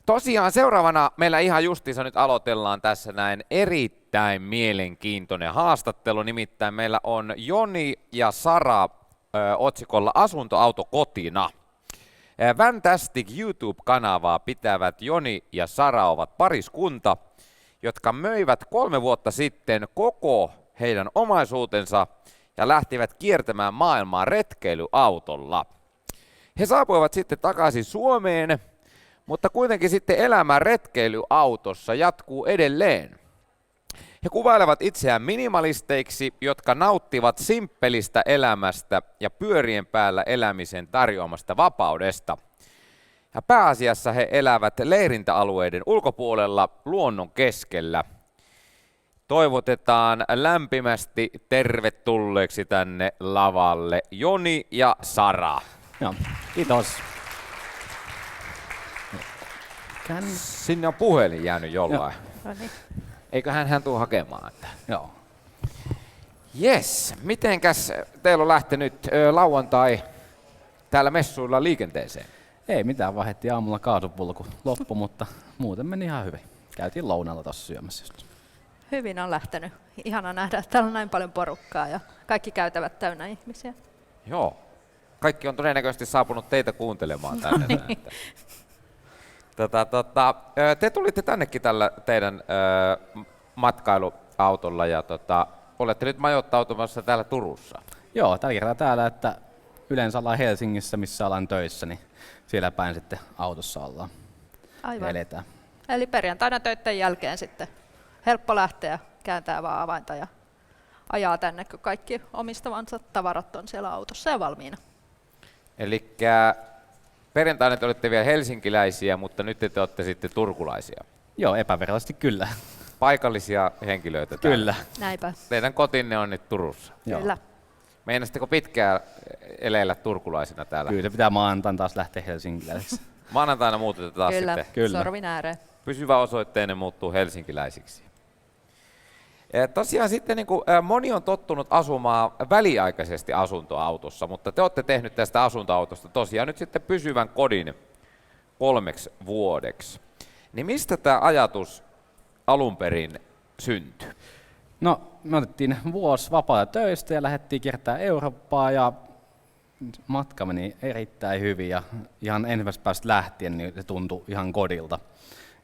Tosiaan seuraavana meillä ihan justiinsa nyt aloitellaan tässä näin erittäin mielenkiintoinen haastattelu. Nimittäin meillä on Joni ja Sara otsikolla Asuntoauto kotina. Fantastic YouTube-kanavaa pitävät Joni ja Sara ovat pariskunta, jotka möivät 3 vuotta sitten koko heidän omaisuutensa ja lähtivät kiertämään maailmaa retkeilyautolla. He saapuivat sitten takaisin Suomeen, mutta kuitenkin sitten elämä retkeilyautossa jatkuu edelleen. He kuvailevat itseään minimalisteiksi, jotka nauttivat simppelistä elämästä ja pyörien päällä elämisen tarjoamasta vapaudesta. Ja pääasiassa he elävät leirintäalueiden ulkopuolella luonnon keskellä. Toivotetaan lämpimästi tervetulleeksi tänne lavalle Joni ja Sara. Joo, kiitos. Sinne on puhelin jäänyt jollain. Eiköhän hän tule hakemaan. Joo. Jes, mitenkäs teillä on lähtenyt lauantai täällä messuilla liikenteeseen? Ei mitään, vaihdettiin aamulla kaasupulku loppu, mutta muuten meni ihan hyvin. Käytiin lounalla tuossa syömässä just. Hyvin on lähtenyt. Ihana nähdä, että täällä on näin paljon porukkaa ja kaikki käytävät täynnä ihmisiä. Joo. Kaikki on todennäköisesti saapunut teitä kuuntelemaan tänne. Te tulitte tännekin tällä teidän matkailuautolla ja olette nyt majoittautumassa täällä Turussa. Joo, tällä kertaa täällä, että yleensä ollaan Helsingissä, missä ollaan töissä, niin siellä päin sitten autossa ollaan. Aivan. Eletään. Eli perjantaina töiden jälkeen sitten helppo lähteä, kääntää vaan avainta ja ajaa tänne, kun kaikki omistavansa tavarat on siellä autossa ja valmiina. Elikkä perjantaina te olitte vielä helsinkiläisiä, mutta nyt te olette sitten turkulaisia. Joo, epävirallisesti kyllä. Paikallisia henkilöitä täällä. Kyllä. Näinpä. Teidän kotinne on nyt Turussa. Joo. Kyllä. Meinasitteko pitkään eleillä turkulaisina täällä? Kyllä se pitää maanantaina taas lähteä helsinkiläiseksi. Maanantaina muutetaan taas Kyllä. sitten. Kyllä. Sorvin ääreen. Pysyvä osoitteenne muuttuu helsinkiläisiksi. Tosiaan sitten moni on tottunut asumaan väliaikaisesti asuntoautossa, mutta te olette tehnyt tästä asuntoautosta tosiaan nyt sitten pysyvän kodin 3 vuodeksi. Niin mistä tämä ajatus alun perin syntyi? No, me otettiin vuosi vapaata töistä ja lähdettiin kiertämään Eurooppaa ja matka meni erittäin hyvin ja ihan ensimmäisestä päästä lähtien niin se tuntui ihan kodilta.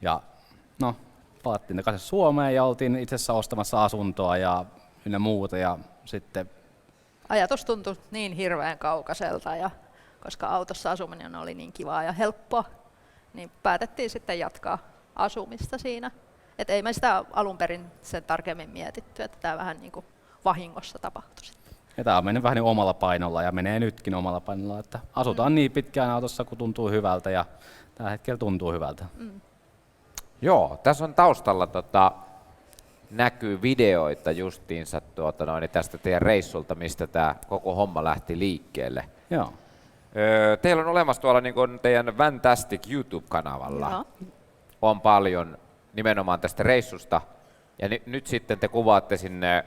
Ja no, palattiin takaisin Suomeen ja oltiin itse asiassa ostamassa asuntoa ja ynnä muuta ja sitten... Ajatus tuntui niin hirveän kaukaiselta ja koska autossa asuminen oli niin kivaa ja helppoa, niin päätettiin sitten jatkaa asumista siinä. Et ei me sitä alun perin sen tarkemmin mietitty, että tämä vähän niin kuin vahingossa tapahtui sitten. Ja tämä on mennyt vähän niin omalla painolla ja menee nytkin omalla painolla, että asutaan niin pitkään autossa, kun tuntuu hyvältä ja tällä hetkellä tuntuu hyvältä. Joo, tässä on taustalla näkyy videoita justiinsa tästä teidän reissulta, mistä tämä koko homma lähti liikkeelle. Joo. Teillä on olemassa tuolla niin kuin teidän Fantastic YouTube-kanavalla. Joo. On paljon nimenomaan tästä reissusta. Ja nyt sitten te kuvaatte sinne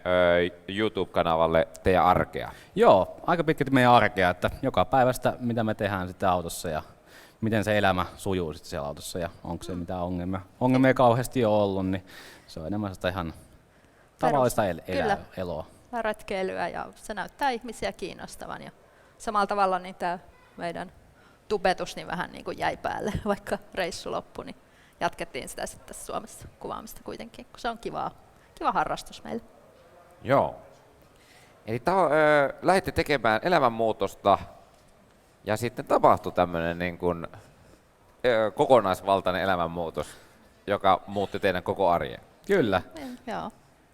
YouTube-kanavalle teidän arkea. Joo, aika pitkälti meidän arkea, että joka päivästä mitä me tehdään sitten autossa ja miten se elämä sujuu sitten siellä autossa ja onko se mitään ongelmia. Ongelmia ei kauheasti ole ollut, niin se on enemmän sitä ihan tavallista eloa. Retkeilyä ja se näyttää ihmisiä kiinnostavan ja samalla tavalla niin tämä meidän tubetus niin vähän niin kuin jäi päälle, vaikka reissu loppui, niin jatkettiin sitä sitten Suomessa kuvaamista kuitenkin, kun se on kiva harrastus meille. Joo. Eli lähditte tekemään elämänmuutosta ja sitten tapahtui tämmöinen niin kuin, kokonaisvaltainen elämänmuutos, joka muutti teidän koko arjen. Kyllä. Joo.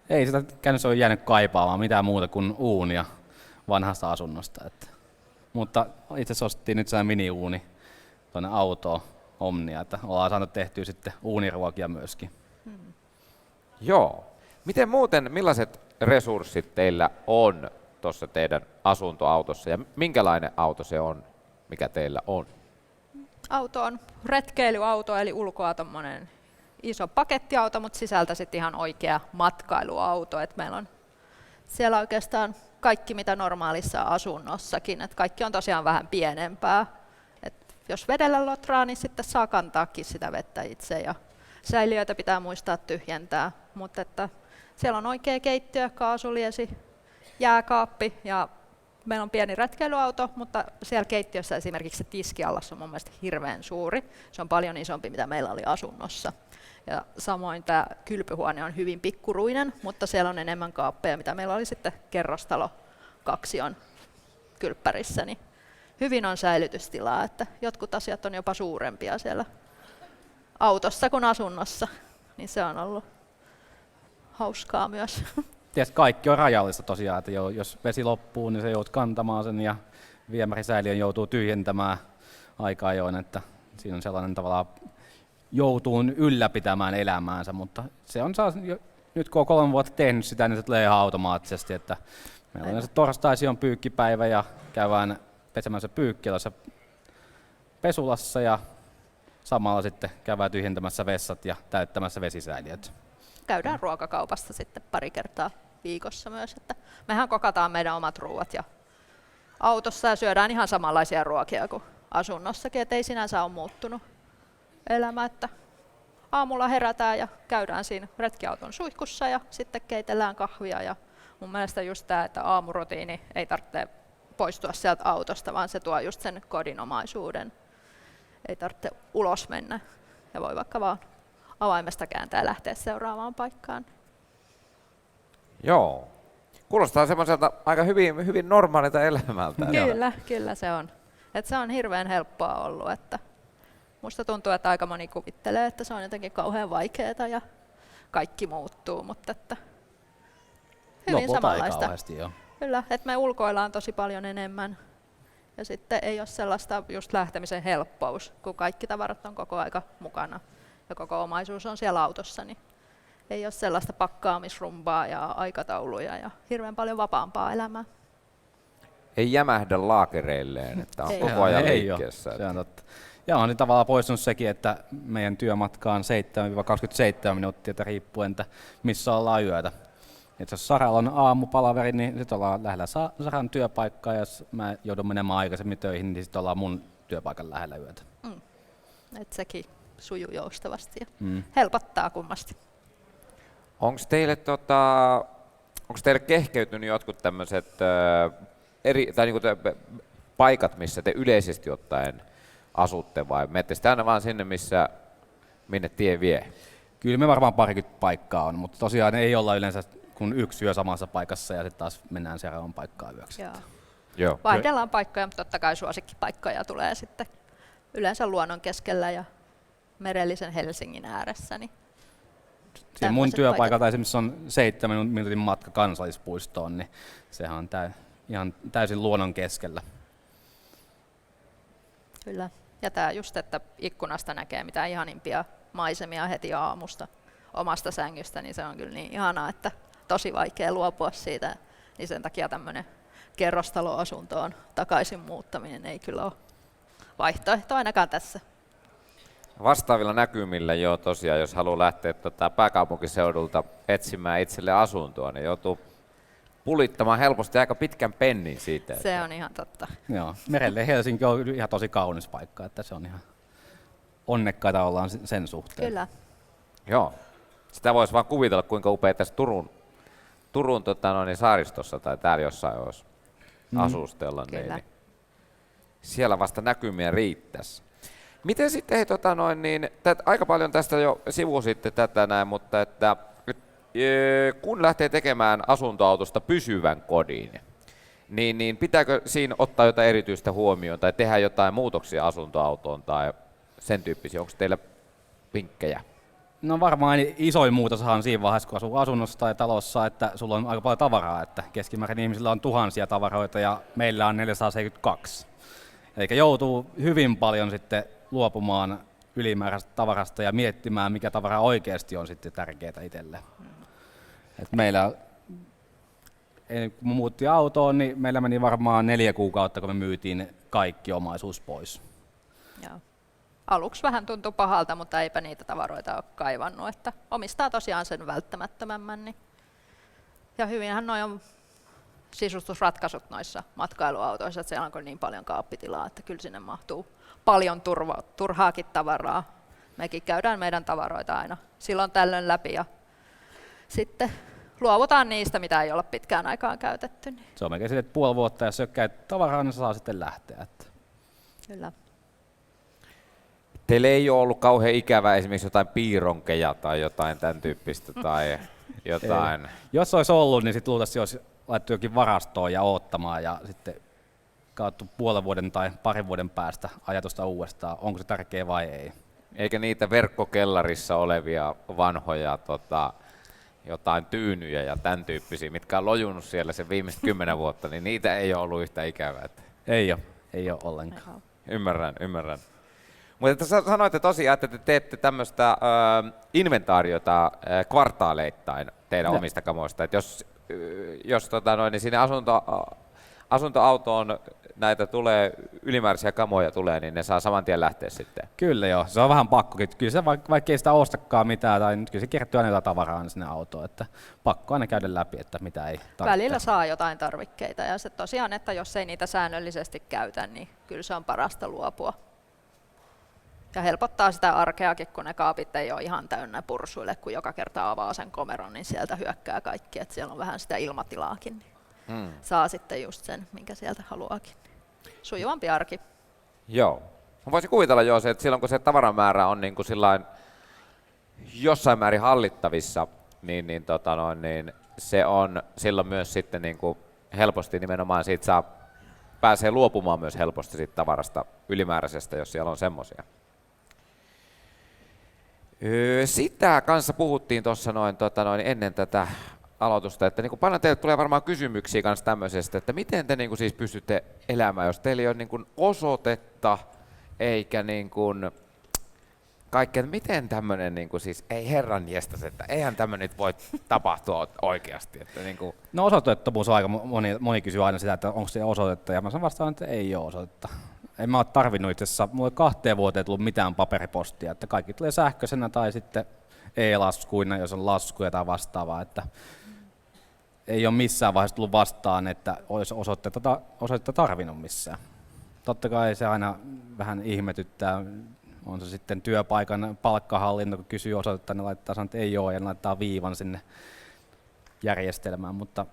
Ei sitä käynnössä ole jäänyt kaipaamaan mitään muuta kuin uunia vanhasta asunnosta. Mutta itse asiassa ostettiin nyt sellainen mini-uuni tuonne autoon, Omnia, että ollaan saanut tehtyä sitten uuniruokia myöskin. Joo. Miten muuten, millaiset resurssit teillä on tuossa teidän asuntoautossa ja minkälainen auto se on, mikä teillä on? Auto on retkeilyauto, eli ulkoa tommonen iso pakettiauto, mutta sisältä sitten ihan oikea matkailuauto. Et meillä on siellä oikeastaan kaikki, mitä normaalissa asunnossakin. Et kaikki on tosiaan vähän pienempää. Et jos vedellä lotraa, niin sitten saa kantaakin sitä vettä itse ja säiliöitä pitää muistaa tyhjentää, mutta että siellä on oikea keittiö, kaasuliesi, jääkaappi ja meillä on pieni retkeilyauto, mutta siellä keittiössä esimerkiksi se tiskiallas on mun mielestä hirveän suuri. Se on paljon isompi, mitä meillä oli asunnossa. Ja samoin tämä kylpyhuone on hyvin pikkuruinen, mutta siellä on enemmän kaappeja, mitä meillä oli sitten kerrostalo kaksion kylppärissä. Niin hyvin on säilytystilaa, että jotkut asiat on jopa suurempia siellä autossa kuin asunnossa. Niin se on ollut hauskaa myös. Tietysti kaikki on rajallista tosiaan, että jos vesi loppuu, niin se joudut kantamaan sen ja viemärisäiliön joutuu tyhjentämään aika ajoin, että siinä on sellainen tavallaan joutuu ylläpitämään elämäänsä, mutta se on nyt kun on 3 vuotta tehnyt sitä, niin se tulee ihan automaattisesti, että meillä on se torstaisin on pyykkipäivä ja käydään pesemässä pyykkilässä pesulassa ja samalla sitten käydään tyhjentämässä vessat ja täyttämässä vesisäiliöt. Käydään ruokakaupasta sitten pari kertaa viikossa myös, että mehän kokataan meidän omat ruuat ja autossa ja syödään ihan samanlaisia ruokia kuin asunnossakin, et ei sinänsä ole muuttunut elämä, että aamulla herätään ja käydään siinä retkiauton suihkussa ja sitten keitellään kahvia ja mun mielestä just tämä, että aamurutiini ei tarvitse poistua sieltä autosta, vaan se tuo just sen kodinomaisuuden. Ei tarvitse ulos mennä ja voi vaikka vaan avaimesta kääntää ja lähteä seuraavaan paikkaan. Joo. Kuulostaa semmoiselta aika hyvin normaalilta elämältä. Kyllä se on. Et se on hirveän helppoa ollut. Että musta tuntuu, että aika moni kuvittelee, että se on jotenkin kauhean vaikeaa ja kaikki muuttuu, mutta että hyvin samanlaista. Kyllä, että me ulkoillaan tosi paljon enemmän. Ja sitten ei ole sellaista just lähtemisen helppous, kun kaikki tavarat on koko aika mukana ja koko omaisuus on siellä autossa, niin ei ole sellaista pakkaamisrumbaa ja aikatauluja ja hirveän paljon vapaampaa elämää. Ei jämähdä laakereilleen, että on koko ajan liikkeessä. Se on totta. Ja on niin tavallaan poistunut sekin, että meidän työmatka on 7-27 minuuttia, että riippuen, että missä ollaan yötä. Et jos Saralla on aamupalaveri, niin sitten ollaan lähellä Saran työpaikkaa, ja jos mä joudun menemään aikaisemmin töihin, niin sitten ollaan mun työpaikan lähellä yötä. Et sekin sujuu joustavasti ja helpottaa kummasti. Onko teille kehkeytynyt jotkut tämmöiset paikat, missä te yleisesti ottaen asutte, vai menette sitten aina vaan sinne, minne tie vie? Kyllä me varmaan parikymmentä paikkaa on, mutta tosiaan ei olla yleensä kun yksi yö samassa paikassa ja sitten taas mennään seuraavaan paikkaan yöksi. Joo. Vaihdellaan paikkoja, mutta totta kai suosikkipaikkoja tulee sitten yleensä luonnon keskellä ja merellisen Helsingin ääressä. Niin siinä mun työpaikalta esimerkiksi on 7 minuutin matka kansallispuistoon, niin sehän on ihan täysin luonnon keskellä. Kyllä. Ja tämä just, että ikkunasta näkee mitä ihanimpia maisemia heti aamusta omasta sängystä, niin se on kyllä niin ihanaa, että tosi vaikea luopua siitä. Niin sen takia tämmöinen kerrostaloasuntoon takaisin muuttaminen ei kyllä ole vaihtoehto ainakaan tässä. Vastaavilla näkymillä jo tosiaan, jos haluaa lähteä pääkaupunkiseudulta etsimään itselle asuntoa, niin joutuu pulittamaan helposti aika pitkän pennin siitä. Se on ihan totta. Joo, merelle Helsinki on ihan tosi kaunis paikka, että se on ihan onnekkaita ollaan sen suhteen. Kyllä. Joo. Sitä voisi vaan kuvitella, kuinka upea tässä Turun saaristossa tai täällä jossain olisi asustella. Niin siellä vasta näkymiä riittäisi. Miten sitten, aika paljon tästä jo sivusitte tätä näin, mutta että kun lähtee tekemään asuntoautosta pysyvän kodin, niin pitääkö siinä ottaa jotain erityistä huomioon tai tehdä jotain muutoksia asuntoautoon tai sen tyyppisiä? Onko teillä vinkkejä? No varmaan isoin muutoshan siinä vaiheessa, kun asuu asunnossa tai talossa, että sulla on aika paljon tavaraa, että keskimäärin ihmisillä on tuhansia tavaroita ja meillä on 472. Eli joutuu hyvin paljon sitten luopumaan ylimääräisestä tavarasta ja miettimään, mikä tavara oikeasti on sitten tärkeää itselle. Et meillä, kun muuttiin autoon, niin meillä meni varmaan 4 kuukautta, kun me myytiin kaikki omaisuus pois. Joo. Aluksi vähän tuntui pahalta, mutta eipä niitä tavaroita ole kaivannut, että omistaa tosiaan sen välttämättömämmän. Niin. Ja hyvinhän noi on sisustusratkaisut noissa matkailuautoissa, että siellä on niin paljon kaappitilaa, että kyllä sinne mahtuu paljon turhaakin tavaraa. Mekin käydään meidän tavaroita aina silloin tällöin läpi ja sitten luovutaan niistä, mitä ei olla pitkään aikaan käytetty. Niin. Se on melkein sille, että puoli vuotta, jos ei ole käytetty tavaraa, niin se saa sitten lähteä. Että. Kyllä. Teille ei ole ollut kauhean ikävää esimerkiksi jotain piironkeja tai jotain tämän tyyppistä tai jotain? Ei. Jos olisi ollut, niin sitten luultavasti olisi laittu jokin varastoon ja odottamaan ja sitten katsottu puolen vuoden tai parin vuoden päästä ajatusta uudestaan, onko se tärkeä vai ei. Eikä niitä verkkokellarissa olevia vanhoja jotain tyynyjä ja tämän tyyppisiä, mitkä on lojunut siellä sen viimeiset 10 vuotta, niin niitä ei ole ollut yhtä ikävää. Ei ole ollenkaan. Ymmärrän. Mutta sanoitte tosiaan, että te teette tämmöistä inventaariota kvartaaleittain teidän omista kamoista. Että jos niin sinne asuntoautoon näitä tulee, ylimääräisiä kamoja tulee, niin ne saa saman tien lähteä sitten. Kyllä joo, se on vähän pakkokin. Kyllä se vaikka ei sitä ostakaan mitään, tai nyt kyllä se kertyy aina tavaraa sinne autoon, että pakko aina käydä läpi, että mitä ei tarvitse. Välillä saa jotain tarvikkeita ja se tosiaan, että jos ei niitä säännöllisesti käytä, niin kyllä se on parasta luopua. Ja helpottaa sitä arkeakin, kun ne kaapit ei ole ihan täynnä pursuille, kun joka kerta avaa sen komeron, niin sieltä hyökkää kaikki, että siellä on vähän sitä ilmatilaakin. Niin saa sitten just sen, minkä sieltä haluaakin. Sujuvampi arki. Joo. Mä voisin kuvitella jo se, että silloin kun se tavaramäärä on niin kuin sillain jossain määrin hallittavissa, niin se on silloin myös sitten niin kuin helposti nimenomaan siitä pääsee luopumaan myös helposti siitä tavarasta ylimääräisestä, jos siellä on semmoisia. Sitä kanssa puhuttiin tuossa ennen tätä aloitusta, että niin kuin paljon teille tulee varmaan kysymyksiä kanssa tämmöisestä, että miten te niin kuin siis pystytte elämään, jos teillä ei ole niin kuin osoitetta eikä niin kuin kaikkea, että miten tämmöinen niin kuin siis, ei herran jestas, että eihän tämmöinen nyt voi tapahtua oikeasti. Että niin kuin. No osoitettomuus on aika, moni kysyy aina sitä, että onko se osoitetta, ja mä sanon vastaan, että ei ole osoitetta. En mä ole tarvinnut itse asiassa, mulla ei 2 vuoteen tullut mitään paperipostia, että kaikki tulee sähköisenä tai sitten e-laskuina, jos on laskuja tai vastaavaa, että ei ole missään vaiheessa tullut vastaan, että olisi osoitetta tarvinnut missään. Totta kai se aina vähän ihmetyttää, on se sitten työpaikan palkkahallinto, kun kysyy osoitetta, ne laittaa sanoa, että ei ole, ja ne laittaa viivan sinne järjestelmään, mutta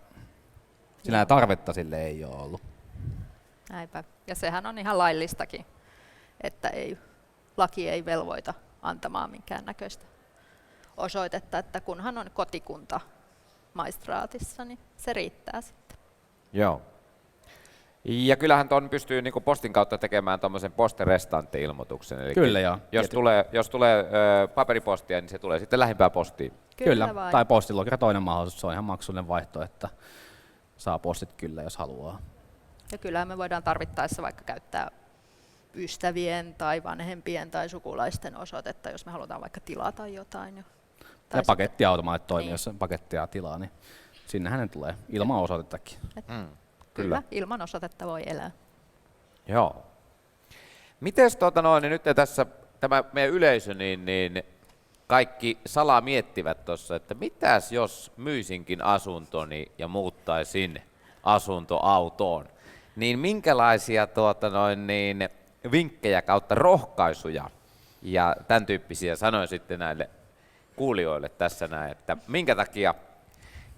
sinä tarvetta sille ei ole ollut. Näinpä. Ja sehän on ihan laillistakin, että laki ei velvoita antamaan minkään näköistä osoitetta, että kunhan on kotikunta maistraatissa, niin se riittää sitten. Joo. Ja kyllähän tuon pystyy niin kuin postin kautta tekemään tuommoisen posterestante-ilmoituksen. Eli Kyllä joo. Jos tulee paperipostia, niin se tulee sitten lähimpään postiin. Kyllä. Tai postiluokira toinen mahdollisuus, se on ihan maksullinen vaihtoehto, että saa postit kyllä, jos haluaa. Ja kyllä me voidaan tarvittaessa vaikka käyttää ystävien tai vanhempien tai sukulaisten osoitetta, jos me halutaan vaikka tilata jotain. Ja pakettiautomaatit toimii, jos pakettia tilaa, niin sinnehän ne tulee ilman osoitettakin. Kyllä, ilman osoitetta voi elää. Joo. Mites niin nyt tässä tämä meidän yleisö, niin kaikki salaa miettivät tuossa, että mitäs jos myisinkin asuntoni ja muuttaisin asuntoautoon, niin minkälaisia vinkkejä kautta rohkaisuja ja tämän tyyppisiä sanoin sitten näille kuulijoille tässä näin, että minkä takia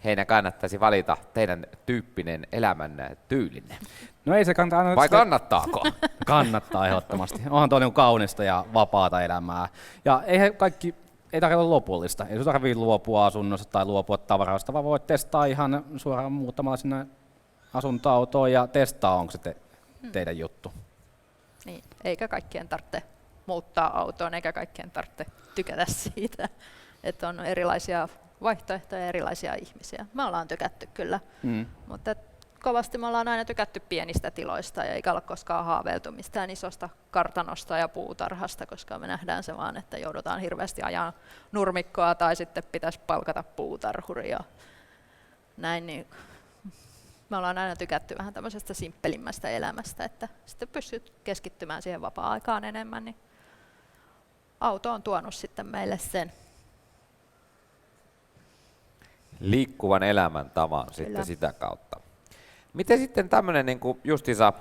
heidän kannattaisi valita teidän tyyppinen elämän tyylinne? No ei se kannata. Vai kannattaako? Kannattaa ehdottomasti. Onhan tuo kaunista ja vapaata elämää. Ja ei tarvitse olla lopullista. Ei tarvitse luopua asunnosta tai luopua tavarasta, vaan voit testaa ihan suoraan muuttamalla sinne asuntoautoon ja testaa, onko se teidän juttu. Niin, eikä kaikkien tarvitse muuttaa autoon, eikä kaikkien tarvitse tykätä siitä, että on erilaisia vaihtoehtoja ja erilaisia ihmisiä. Me ollaan tykätty kyllä, mutta kovasti me ollaan aina tykätty pienistä tiloista, eikä ole koskaan haaveiltu mistään isosta kartanosta ja puutarhasta, koska me nähdään se vaan, että joudutaan hirveästi ajaa nurmikkoa tai sitten pitäisi palkata puutarhuri ja näin. Niin me ollaan aina tykätty vähän tämmöisestä simppelimmästä elämästä, että sitten pystyt keskittymään siihen vapaa-aikaan enemmän, niin auto on tuonut sitten meille sen. Liikkuvan elämäntavan sitten sitä kautta. Miten sitten tämmöinen niin kuin justiinsa,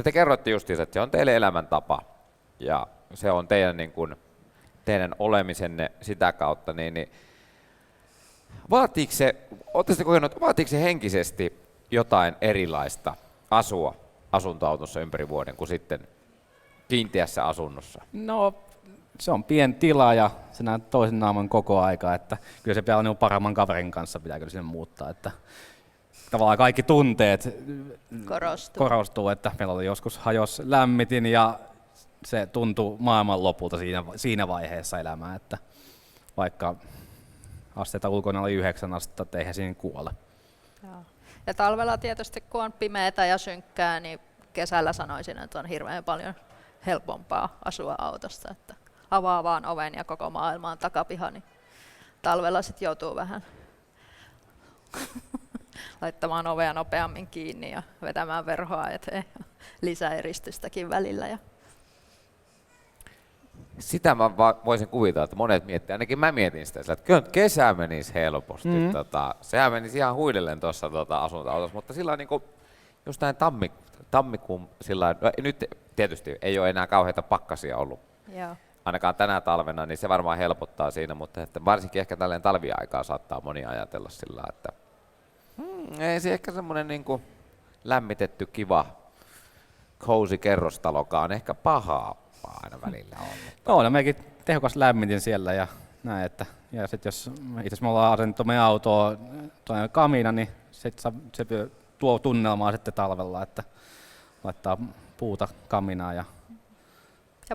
te kerroitte justiinsa, että se on teille elämäntapa, ja se on teidän, niin kuin, teidän olemisenne sitä kautta, niin vaatiiko se henkisesti jotain erilaista asua asuntoautossa ympäri vuoden kuin sitten kiinteässä asunnossa? No, se on pieni tila ja se näet toisen naaman koko aika, että kyllä se pitää olla paremman kaverin kanssa, pitää kyllä sinne muuttaa, että tavallaan kaikki tunteet korostuu, että meillä oli joskus hajos lämmitin ja se tuntui maailman lopulta siinä vaiheessa elämää, että vaikka asteita ulkona oli 9 astetta, että eihän siinä kuole. Joo. Ja talvella tietysti kun on pimeätä ja synkkää, niin kesällä sanoisin, että on hirveän paljon helpompaa asua autossa, että avaa vaan oven ja koko maailma on takapiha, niin talvella sitten joutuu vähän laittamaan ovea nopeammin kiinni ja vetämään verhoa eteen ja lisäeristystäkin välillä. Ja Sitä mä voisin kuvitella, että monet miettii, ainakin mä mietin sitä, että kyllä kesä menisi helposti. Sehän menisi ihan huidellen tuossa asuntoautossa, mutta sillä on niinku, just näin tammikuun, nyt tietysti ei ole enää kauheita pakkasia ollut. joo. Ainakaan tänä talvena, niin se varmaan helpottaa siinä, mutta että varsinkin ehkä tälleen talviaikaa saattaa moni ajatella sillä, että ei se ehkä semmoinen niinku lämmitetty, kiva, cozy kerrostalokaan ehkä pahaa aina välillä on. No, mekin tehokas lämmitin siellä ja näin, että ja sit jos itse asiassa me ollaan asennettu meidän autoa tuonne kamina, niin se tuo tunnelmaa sitten talvella, että laittaa puuta kaminaan ja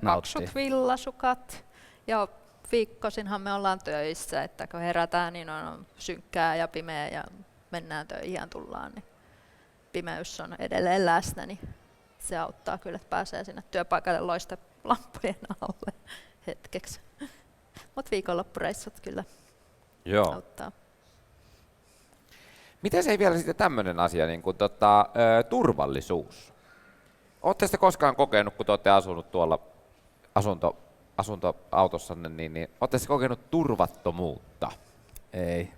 nauttii. Paksut villasukat ja viikkoisinhan me ollaan töissä, että kun herätään, niin on synkkää ja pimeä ja mennään töihin ja tullaan, niin pimeys on edelleen läsnä, niin se auttaa kyllä, että pääsee sinne työpaikalle loistelampujen alle hetkeksi. Mutta viikonloppureissut kyllä auttaa. Miten se ei vielä sitten tämmöinen asia, niin kuin turvallisuus? Oletteko te koskaan kokenut, kun te olette asunut tuolla asuntoautossanne, niin oletteko te kokenut turvattomuutta? Ei.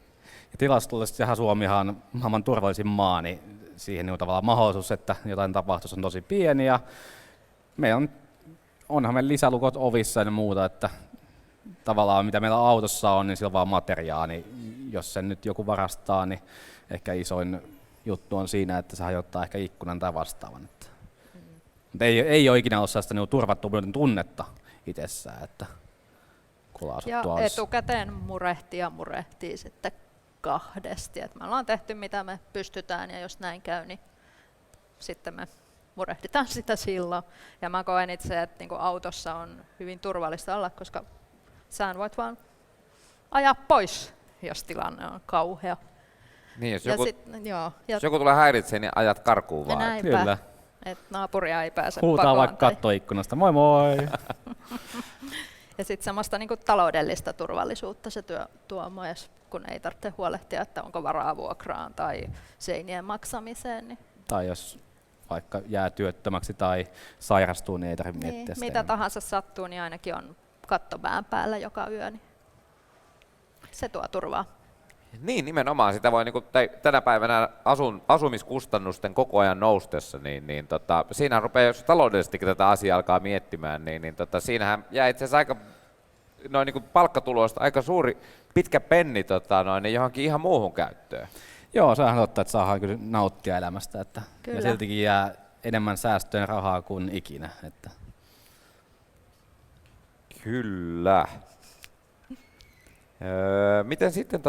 Ja tilastollisesti Suomihan on maailman turvallisin maa, niin siihen on tavallaan mahdollisuus, että jotain tapahtuisi on tosi pieni. Ja onhan meillä lisälukot ovissa ja muuta, että tavallaan mitä meillä autossa on, niin sillä on vaan materiaa, niin jos sen nyt joku varastaa, niin ehkä isoin juttu on siinä, että se hajottaa ehkä ikkunan tai vastaavan. Mutta ei ole ikinä ollut sellaista niin turvattomuuden tunnetta itsessään, että kun ollaan asuttu ja etukäteen murehtii sitten kahdesti. Et me ollaan tehty mitä me pystytään ja jos näin käy, niin sitten me murehditaan sitä silloin. Ja mä koen itse, että niinku autossa on hyvin turvallista olla, koska sä voit ajaa pois, jos tilanne on kauhea. Niin, jos joku tulee häiritsee, niin ajat karkuun vaan. Näinpä, kyllä. että naapuria ei pääse huutaa pakoon. vaikka kattoikkunasta, moi moi! Ja sitten semmoista niinku taloudellista turvallisuutta se tuo myös, kun ei tarvitse huolehtia, että onko varaa vuokraan tai seinien maksamiseen. Niin Tai jos vaikka jää työttömäksi tai sairastuu, niin ei tarvitse miettiä sitä. Mitä tahansa sattuu, niin ainakin on katto pään päällä joka yö. Niin se tuo turvaa. Niin, nimenomaan. Sitä voi tänä päivänä asumiskustannusten koko ajan noustessa, niin siinä rupeaa, jos taloudellisesti tätä asiaa alkaa miettimään, niin siinähän jää itse asiassa aika noin niin palkkatuloista aika suuri pitkä penni niin johonkin ihan muuhun käyttöön. Joo, se on totta, että saadaan kyllä nauttia elämästä, että Kyllä. ja siltikin jää enemmän säästöön rahaa kuin ikinä. Että. Kyllä. Miten sitten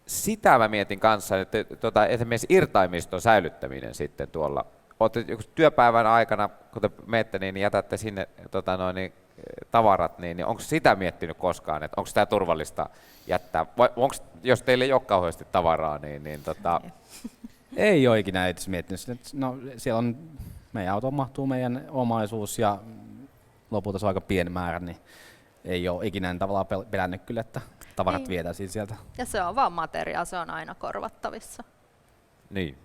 sitä mä mietin kanssa, että esimerkiksi irtaimiston säilyttäminen sitten tuolla. Olette työpäivän aikana, kun te menette, niin jätätte sinne tavarat, niin onko sitä miettinyt koskaan, että onko sitä turvallista jättää? Vai jos teille ei ole kauheasti tavaraa, niin Ei ole ikinä itse miettinyt. No, siellä on, meidän autoon mahtuu meidän omaisuus ja lopulta se on aika pieni määrä, niin ei ole ikinä tavallaan pelännyt kyllä, että tavarat Niin. vietäisiin sieltä. Ja se on vaan materiaa, se on aina korvattavissa. niin.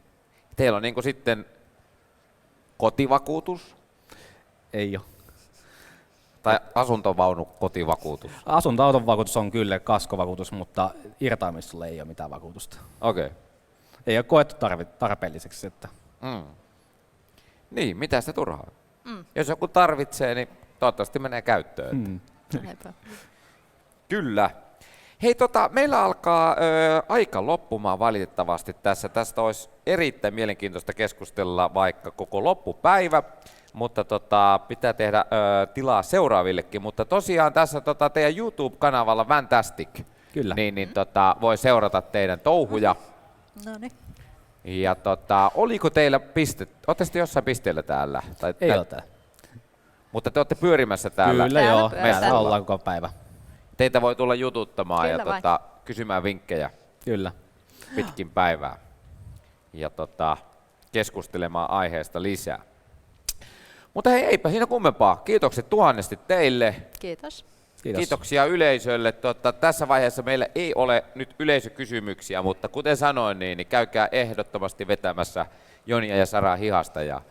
Teillä on sitten kotivakuutus Ei ole. tai asuntovaunu kotivakuutus? Asuntoauton vakuutus on kyllä kaskovakuutus, mutta irtaimistolla ei ole mitään vakuutusta. Okei. Ei ole koettu tarpeelliseksi. Että. Niin, mitä sitä turhaa? Jos joku tarvitsee, niin toivottavasti menee käyttöön. Eipä. Kyllä. Hei, meillä alkaa aika loppumaan valitettavasti tässä. Tästä olisi erittäin mielenkiintoista keskustella vaikka koko loppupäivä, mutta pitää tehdä tilaa seuraavillekin. Mutta tosiaan tässä teidän YouTube-kanavalla Fantastic, Kyllä. niin voi seurata teidän touhuja. Noniin. Ja oliko teillä ootte sitten jossain pisteellä täällä? Ei ole täällä. Mutta te olette pyörimässä täällä. Kyllä Täällä joo, pyöritään. meillä ollaan koko päivä. Teitä voi tulla jututtamaan Kyllä vain. ja kysymään vinkkejä Kyllä. pitkin päivää ja keskustelemaan aiheesta lisää. Mutta hei, eipä siinä kummempaa. Kiitokset tuhannesti teille. Kiitos. Kiitos. Kiitoksia yleisölle. Tässä vaiheessa meillä ei ole nyt yleisökysymyksiä, mutta kuten sanoin, niin käykää ehdottomasti vetämässä Jonia ja Saraa hihasta ja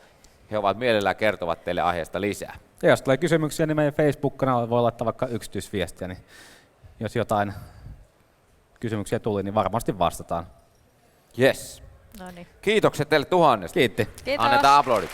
he ovat mielellään kertovat teille aiheesta lisää. Ja jos tulee kysymyksiä, niin meidän Facebook-kanavalle voi laittaa vaikka yksityisviestiä, niin jos jotain kysymyksiä tuli, niin varmasti vastataan. Yes. Noniin. Kiitokset teille tuhannesti. Kiitti. Kiitos. Annetaan aplodit.